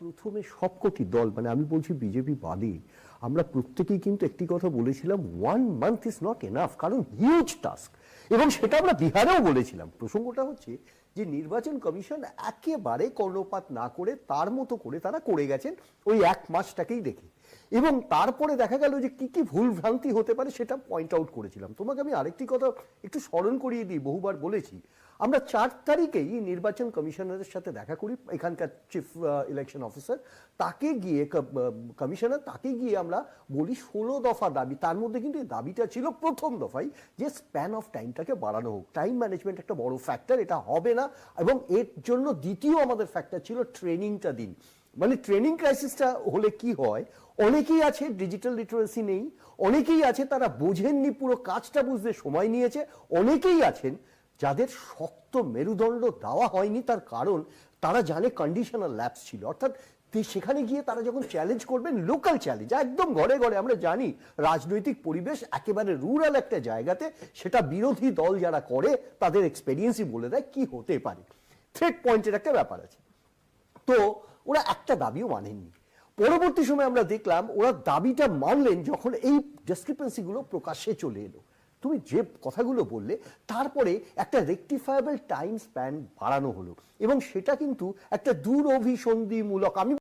প্রথমে সবকটি দল, মানে আমি বলছি বিজেপি বাদে, আমরা প্রত্যেকেই কিন্তু একটি কথা বলেছিলাম, 1 মান্থ ইজ নট এনাফ, কারণ হিউজ টাস্ক। এবং সেটা আমরা বিহারেও বলেছিলাম। প্রসঙ্গটা হচ্ছে যে নির্বাচন কমিশন একেবারে কর্ণপাত না করে তার মতো করে তারা করে গেছেন ওই 1 মাসটাকেই দেখে। এবং তারপরে দেখা গেল যে কি কি ভুল ভ্রান্তি হতে পারে সেটা পয়েন্ট আউট করেছিলাম। তোমাকে আমি আরেকটি কথা একটু স্মরণ করিয়ে দিই, বহুবার বলেছি। আমরা 4 তারিখেই নির্বাচন কমিশনারের সাথে দেখা করি, এখানকার চিফ ইলেকশন অফিসার, তাকে গিয়ে কমিশনার তাকে গিয়ে আমরা বলি 16 দফা দাবি। তার মধ্যে কিন্তু এই দাবিটা ছিল প্রথম দফায় যে স্প্যান অফ টাইমটাকে বাড়ানো হোক। টাইম ম্যানেজমেন্ট একটা বড় ফ্যাক্টর, এটা হবে না। এবং এর জন্য দ্বিতীয় আমাদের ফ্যাক্টর ছিল ট্রেনিংটা দিন। মানে ট্রেনিং ক্রাইসিসটা হলে কি হয়, অনেকেই আছে ডিজিটাল লিটারেসি নেই, অনেকেই আছে তারা বোঝেননি, পুরো কাজটা বুঝতে সময় নিয়েছে, অনেকেই আছেন যাদের শক্ত মেরুদণ্ড দেওয়া হয়নি। তার কারণ তারা জানে কন্ডিশনাল ল্যাপস ছিল, অর্থাৎ সেখানে গিয়ে তারা যখন চ্যালেঞ্জ করবেন, লোকাল চ্যালেঞ্জ একদম ঘরে ঘরে, আমরা জানি রাজনৈতিক পরিবেশ একেবারে রুরাল একটা জায়গাতে, সেটা বিরোধী দল যারা করে তাদের এক্সপেরিয়েন্সই বলে দেয় কি হতে পারে। থ্রেট পয়েন্টের একটা ব্যাপার আছে। তো ওরা একটা দাবিও মানেননি। পরবর্তী সময় আমরা দেখলাম ওরা দাবিটা মানলেন যখন এই ডিসক্রিপেন্সিগুলো প্রকাশ্যে চলে এলো। তুমি যে কথাগুলো বললে, তারপরে একটা রেকটিফায়েবল টাইম স্প্যান বাড়ানো হলো, এবং সেটা কিন্তু একটা দূরভিসন্ধিমূলক, আমি